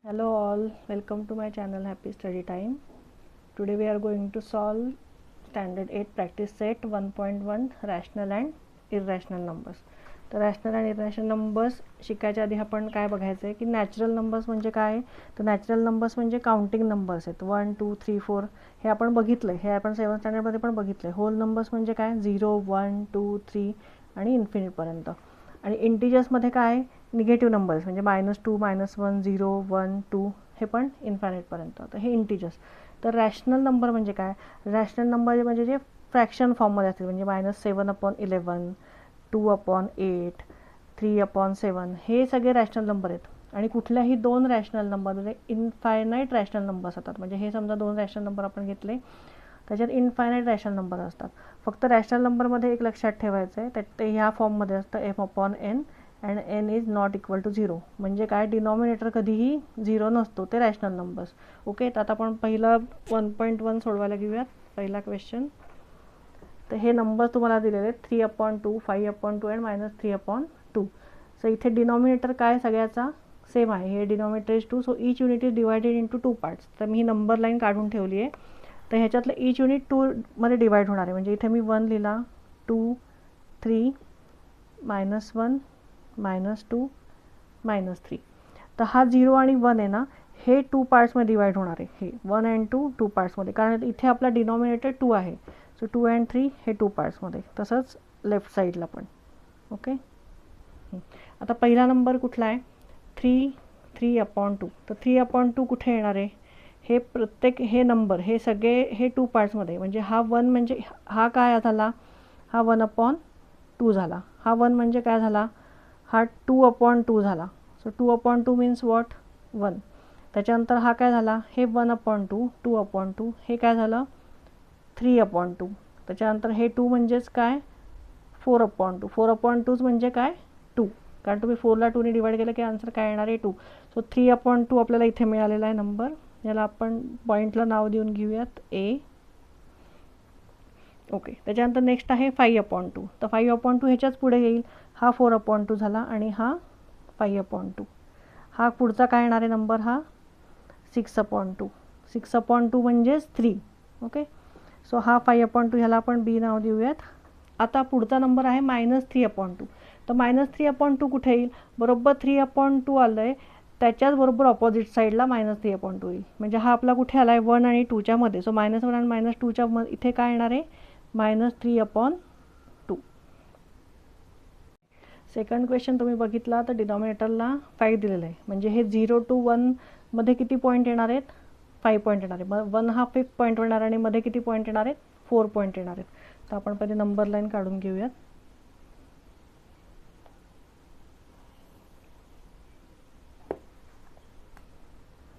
Hello all, welcome to my channel Happy Study Time. Today we are going to solve Standard 8 Practice Set 1.1 Rational and Irrational Numbers. तर rational आणि irrational numbers शिकायच्या आधी आपण काय बघायचं आहे की नॅचरल नंबर्स म्हणजे काय. तर नॅचरल नंबर्स म्हणजे काउंटिंग नंबर्स आहेत. 1 2 3 4 हे आपण बघितलं आहे, हे आपण 7th स्टँडर्डमध्ये पण बघितलं आहे. होल नंबर्स म्हणजे काय 0 1 2 3 आणि इन्फिनिटपर्यंत. आणि इंटिजर्समध्ये काय निगेटिव्ह नंबर्स म्हणजे -2 -1 0 1 2 हे पण इन्फायनाईटपर्यंत. तर हे इंटिजर्स. तर रॅशनल नंबर म्हणजे काय, रॅशनल नंबर म्हणजे जे फ्रॅक्शन फॉर्ममध्ये असतील म्हणजे -7/11 2/8 3/7 हे सगळे रॅशनल नंबर आहेत. आणि कुठल्याही दोन रॅशनल नंबर म्हणजे इन्फायनाईट रॅशनल नंबर्स असतात. म्हणजे हे समजा दोन रॅशनल नंबर आपण घेतले, त्याच्यात इन्फायनाईट रॅशनल नंबर असतात. फक्त रॅशनल नंबरमध्ये एक लक्षात ठेवायचं आहे, ते ह्या फॉर्ममध्ये असतं f/n and n is not equal to 0. म्हणजे काय, डिनॉमिनेटर कधीही 0 नसतो, ते रॅशनल नंबर्स. ओके, तर आता आपण पहिला 1.1 सोडवायला घेऊयात. पहिला क्वेश्चन. तर हे नंबर तुम्हाला दिलेले आहेत 3/2 5/2 अँड -3/2. सो इथे डिनॉमिनेटर काय सगळ्याचा सेम आहे, हे denominator is 2. So each unit is divided into 2 parts. तर मी ही नंबर लाईन काढून ठेवली आहे. तर ह्याच्यातलं इच युनिट 2 मध्ये डिवाइड होणार आहे. म्हणजे इथे मी 1 लिहिला, 2 3 -1 -2 -3. तर हा 0 आणि 1 आहे ना, हे 2 पार्ट्समध्ये डिवाइड होणार आहे. हे 1 अँड 2 पार्ट्समध्ये, कारण इथे आपला डिनॉमिनेटर 2 आहे. सो 2 अँड 3 हे 2 पार्ट्समध्ये. तसंच लेफ्ट साईडला पण. ओके, आता पहिला नंबर कुठला आहे 3/2. तर 3/2 कुठे येणार आहे, हे प्रत्येक हे नंबर हे सगळे हे 2 पार्ट्समध्ये. म्हणजे हा 1 म्हणजे हा काय झाला, हा 1/2 झाला. हा 1 म्हणजे काय झाला, हा 2/2 झाला. So 2/2 means what 1. त्याच्यानंतर हा काय झाला, हे 1/2 2/2 हे काय झालं 3/2. त्याच्यानंतर हे 2 म्हणजेच काय 4/2. 4/2 म्हणजे काय 2, कारण तुम्ही 4ला 2ने डिवाइड केलं की आन्सर काय येणार आहे 2. सो 3/2 आपल्याला इथे मिळालेला आहे नंबर. याला आपण पॉईंटला नाव देऊन घेऊयात A. ओके, त्याच्यानंतर नेक्स्ट आहे 5/2. तर 5/2 ह्याच्याच पुढे येईल. हा 4/2 झाला आणि हा 5/2. हा पुढचा काय येणार आहे नंबर, हा 6/2. 6/2 म्हणजेच 3. ओके, सो हा 5/2 ह्याला आपण B नाव देऊयात. आता पुढचा नंबर आहे -3/2. तर -3/2 कुठे येईल, बरोबर 3/2 आलं आहे त्याच्याच बरोबर ऑपोजिट साईडला -3/2 येईल. म्हणजे हा आपला कुठे आला आहे 1 आणि 2च्या मध्ये. सो -1 आणि -2च्या इथे काय येणार आहे -3/2. सेकंड क्वेश्चन तुम्ही बघितला तर डिनॉमिनेटरला 5 दिलेलं आहे. म्हणजे हे 0 to 1 मध्ये किती पॉईंट येणार आहेत, 5 पॉईंट येणार आहे. मग 1 हा 5th पॉईंट येणार आणि मध्ये किती पॉईंट येणार आहेत, 4 पॉईंट येणार आहेत. तर आपण पहिले नंबर लाईन काढून घेऊयात.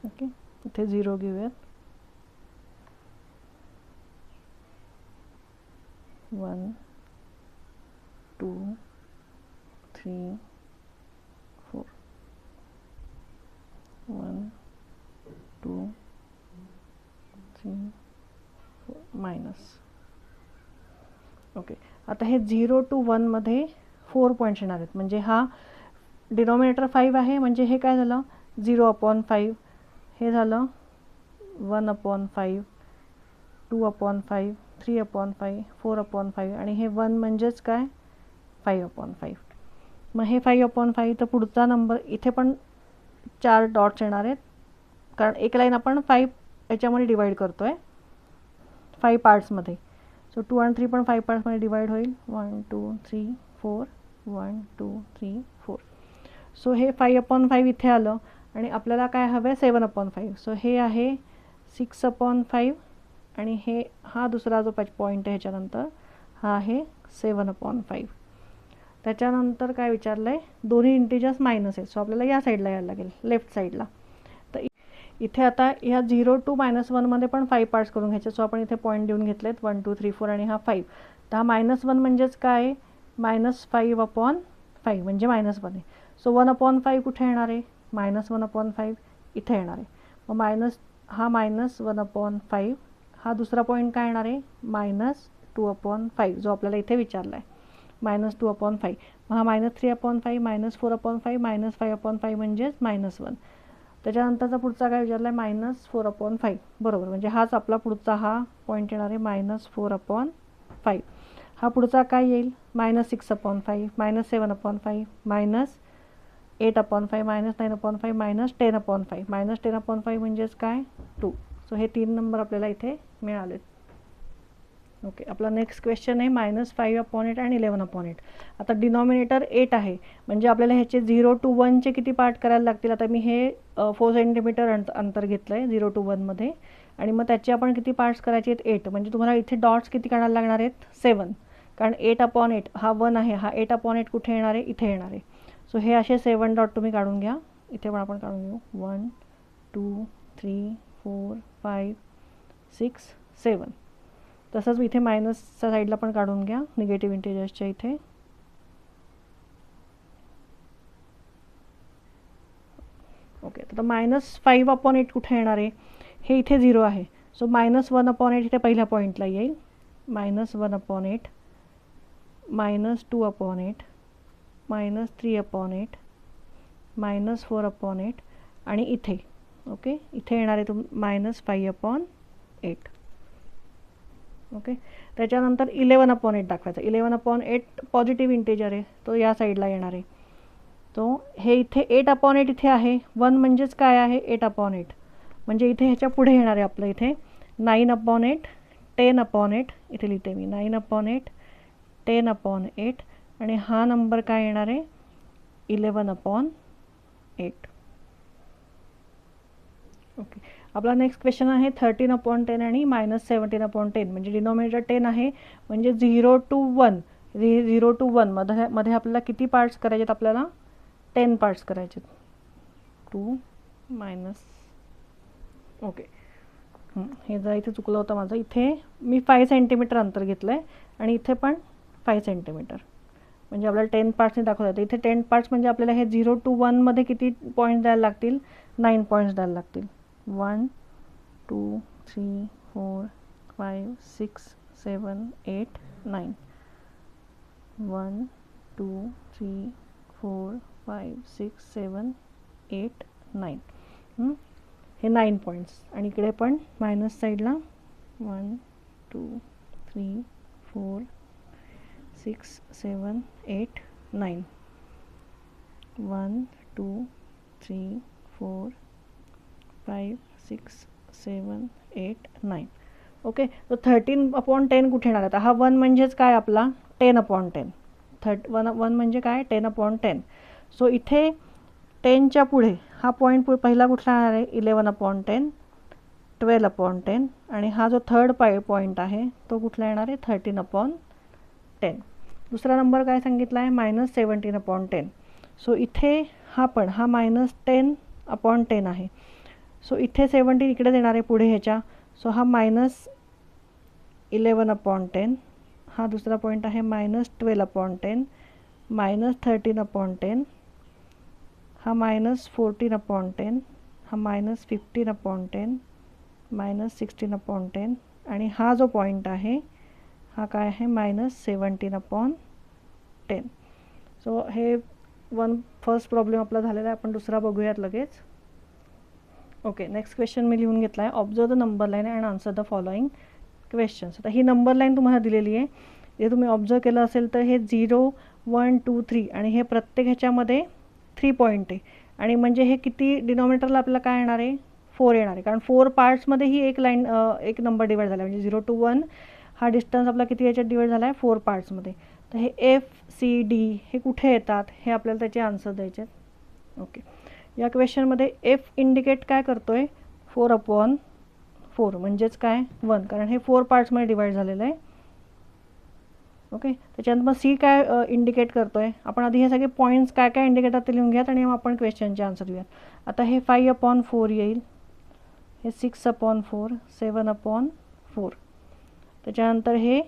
ओके, इथे 0 घेऊयात. 1 2 3 4 1 2 3 4 मायनस. ओके, आता हे 0 to 1 मध्ये 4 पॉईंट्स येणार आहेत. म्हणजे हा डिनॉमिनेटर 5 आहे, म्हणजे हे काय झालं 0/5. हे झालं 1/5 2/5 3/5 4/5 आणि हे 1 म्हणजेच काय 5/5. मग हे 5/5 तर पुढचा नंबर इथे पण 4 डॉट्स येणार आहेत, कारण एक लाईन आपण 5 याच्यामध्ये डिवाइड करतो आहे 5 पार्ट्समध्ये. सो 2 आणि 3 पण 5 पार्ट्समध्ये डिवाइड होईल. 1 2 3 4 1 2 3 4. सो हे 5/5 इथे आलं आणि आपल्याला काय हवं आहे 7/5. सो हे आहे 6/5 आणि हे हा दुसरा जो पॉईंट आहे ह्याच्यानंतर हा आहे 7/5. त्याच्यानंतर काय विचारलं आहे, दोन्ही इंटिजर्स मायनस आहेत. सो आपल्याला या साईडला यायला लागेल, लेफ्ट साईडला. तर इथे आता ह्या 0 to -1 मध्ये पण 5 पार्ट्स करून घ्यायचे. सो आपण इथे पॉईंट देऊन घेतलेत 1 2 3 4 आणि हा 5. तर हा -1 म्हणजेच काय -5/5 म्हणजे -1 आहे. सो 1/5 कुठे येणार आहे, -1/5 इथे येणार आहे. मग हा -1/5 हा दुसरा पॉईंट काय येणार आहे -2/5 जो आपल्याला इथे विचारला आहे -2/5. मग हा -3/5 -4/5 -5/5 म्हणजेच -1. त्याच्यानंतरचा पुढचा काय विचारला आहे, -4/5. बरोबर, म्हणजे हाच आपला पुढचा हा पॉईंट येणार आहे, -4/5. हा पुढचा काय येईल, -6/5, -7/5, -8/5, -9/5, -10/5. -10/5 म्हणजेच काय, 2. सो हे 3 नंबर आपल्याला इथे मिळालेत. ओके, आपला नेक्स्ट क्वेश्चन आहे -5/8 आणि 11/8. आता डिनॉमिनेटर 8 आहे, म्हणजे आपल्याला ह्याचे 0 to 1चे किती पार्ट करायला लागतील. आता मी हे 4 सेंटीमीटर अंतर घेतलं आहे 0 to 1मध्ये, आणि मग त्याचे आपण किती पार्ट्स करायचे आहेत, 8. म्हणजे तुम्हाला इथे डॉट्स किती काढायला लागणार आहेत, 7. कारण 8/8 हा 1 आहे, हा 8/8 कुठे येणार आहे, इथे येणार आहे. सो हे असे 7 डॉट तुम्ही काढून घ्या. इथे पण आपण काढून घेऊ, 1 2 3 4 5 6 7. तसंच इथे मायनसच्या साईडला पण काढून घ्या, निगेटिव्ह इंटिजर्सच्या इथे. ओके, तर -5/8 कुठे येणार आहे, हे इथे 0 आहे. सो -1/8 इथे पहिल्या पॉईंटला येईल, -1/8, -2/8, -3/8, -4/8 आणि इथे. ओके, इथे येणार आहे -5/8. ओके, त्याच्यानंतर 11/8 दाखवायचा. 11/8 पॉझिटिव्ह इंटिजर आहे, तो या साईडला येणार आहे. तो हे इथे 8/8 इथे आहे, 1 म्हणजेच काय आहे, 8/8. म्हणजे इथे ह्याच्या पुढे येणार आहे आपलं इथे 9/8, 10/8. इथे लिहिते मी 9/8, 10/8, आणि हा नंबर काय येणार आहे, 11/8. ओके, आपला नेक्स्ट क्वेश्चन आहे 13/10 आणि -17/10. म्हणजे डिनॉमिनेटर 10 आहे, म्हणजे 0 to 1 मध्ये आपल्याला किती पार्ट्स करायचे आहेत, आपल्याला 10 पार्ट्स करायचे आहेत. 2 मायनस, ओके, हे जरा इथे चुकलं होतं माझं. इथे मी 5 सेंटीमीटर अंतर घेतलं आहे, आणि इथे पण 5 सेंटीमीटर, म्हणजे आपल्याला 10 पार्ट्सने दाखवता येतं. इथे 10 पार्ट्स म्हणजे आपल्याला हे 0 to 1 मध्ये किती पॉईंट्स द्यायला लागतील, 9 पॉईंट्स द्यायला लागतील. 1 2 3 4 5 6 7 8 9. 1 2 3 4 5 6 7 8 9. हे 9 पॉईंट्स. आणि इकडे पण मायनस साईडला 1 2 3 4 6 7 8 9. 1 2 3 4 5 6 7 8 9. ओके, तर 13/10 कुठे येणार? आता हा 1 म्हणजेच काय आपला 10/10. 1 म्हणजे काय, 10/10. सो इथे 10च्या पुढे हा पॉईंट पहिला कुठला येणार आहे, 11/10, 12/10, आणि हा जो थर्ड पॉईंट आहे तो कुठला येणार आहे, 13/10. दुसरा नंबर काय सांगितला आहे, -17/10. सो इथे हा पण हा -10/10 आहे. सो इथे 17 इकडेच येणार आहे पुढे ह्याच्या. सो हा -11/10. हा दुसरा पॉईंट आहे -12/10, -13/10, हा -14/10, हा -15/10, -16/10, आणि हा जो पॉईंट आहे हा काय आहे, -17/10. सो हे फर्स्ट प्रॉब्लेम आपला झालेला आहे. आपण दुसरा बघूयात लगेच. ओके, नेक्स्ट क्वेश्चन मी लिहून घेतला आहे. Observe the number line and answer the following questions. आता ही नंबर लाईन तुम्हाला दिलेली आहे. हे तुम्ही ऑब्झर्व केलं असेल तर हे 0 1 2 3, आणि हे प्रत्येक ह्याच्यामध्ये 3 पॉईंट आहे. आणि म्हणजे हे किती डिनॉमिनेटरला आपल्याला काय येणार आहे, 4 येणार आहे. कारण 4 पार्ट्समध्ये ही एक नंबर डिवाइड झाला आहे. म्हणजे 0 to 1 हा डिस्टन्स आपला किती याच्यात डिवाइड झाला आहे, 4 पार्ट्समध्ये. तर हे FCD हे कुठे येतात, हे आपल्याला त्याचे आन्सर द्यायचे आहेत. ओके, या क्वेश्चनमध्ये F इंडिकेट काय करतो आहे, 4/4, म्हणजेच काय 1, कारण हे 4 पार्ट्समध्ये डिवाइड झालेलं आहे. ओके, त्याच्यानंतर मग C काय इंडिकेट करतो आहे. आपण आधी हे सगळे पॉईंट्स काय काय इंडिकेट ते लिहून घ्यात, आणि मग आपण क्वेश्चनचे आन्सर लिहूयात. आता हे 5/4 येईल, हे 6/4, 7/4, त्याच्यानंतर हे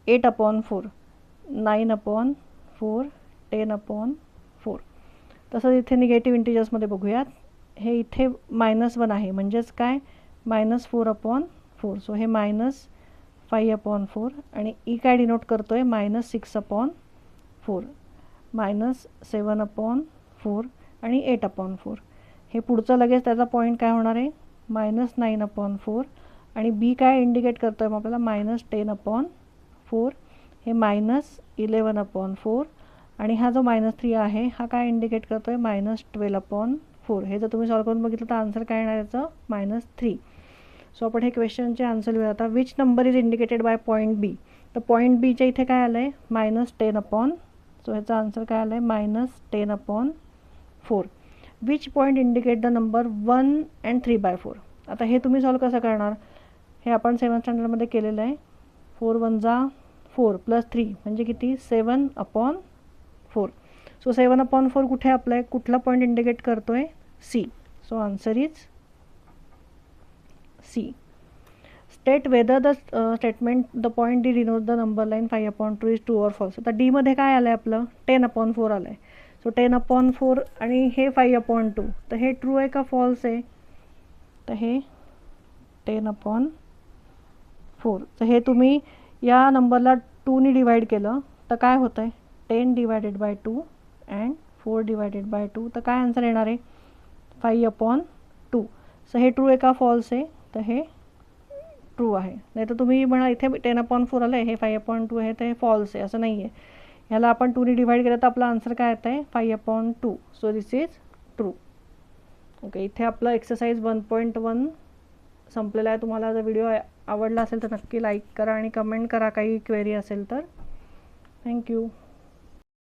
8/4, 9/4, 10/4. तसंच इथे निगेटिव्ह इंटिजर्समध्ये बघूयात. हे इथे -1 आहे, म्हणजेच काय -4/4. सो हे -5/4, आणि ई काय डिनोट करतो आहे, -6/4, -7/4 आणि 8/4. हे पुढचं लगेच त्याचा पॉईंट काय होणार आहे -9/4 आणि बी काय इंडिकेट करतो आहे मग आपल्याला -10/4 हे -11/4 आणि हा जो -3 आहे हा काय इंडिकेट करतो आहे -12/4. हे जर तुम्ही सॉल्व करून बघितलं तर आन्सर काय येणार याचं -3. सो आपण हे क्वेश्चनचे आन्सर लिहूया आता. Which number is indicated by point B. तर पॉईंट बीच्या इथे काय आलं आहे -10/. सो ह्याचा आन्सर काय आलं आहे -10/4. Which point indicate the number 1 and 3/4. आता हे तुम्ही सॉल्व कसं करणार. हे आपण 7th स्टँडर्डमध्ये केलेलं आहे. 4 1 जा 4 + 3 म्हणजे किती 7/4. सो 7/4 कुठे आपलं कुठला पॉईंट इंडिकेट करतो आहे C. So answer is C. State whether the statement the point D denote the number line 5/2 is true or false. आता डीमध्ये काय आलं आहे आपलं 10/4 आलं आहे. सो 10/4 आणि हे 5/2 तर हे ट्रू आहे का फॉल्स आहे. तर हे 10/4 तर हे तुम्ही या नंबरला 2ने डिवाइड केलं तर काय होतं आहे 10 / 2 अँड 4 / 2 तर काय आन्सर येणार आहे 5/2. सो हे ट्रू आहे का फॉल्स आहे. तर हे ट्रू आहे. नाही तर तुम्ही म्हणा इथे 10/4 आलं आहे हे 5/2 आहे तर हे फॉल्स आहे असं नाही आहे. ह्याला आपण 2ने डिवाइड केलं तर आपला आन्सर काय येतं आहे 5/2. So this is true. Okay इथे आपलं एक्सरसाइज 1.1 संपलेला आहे. तुम्हाला जर व्हिडिओ आवडला असेल तर नक्की लाईक करा आणि कमेंट करा काही क्वेरी असेल तर. थँक्यू.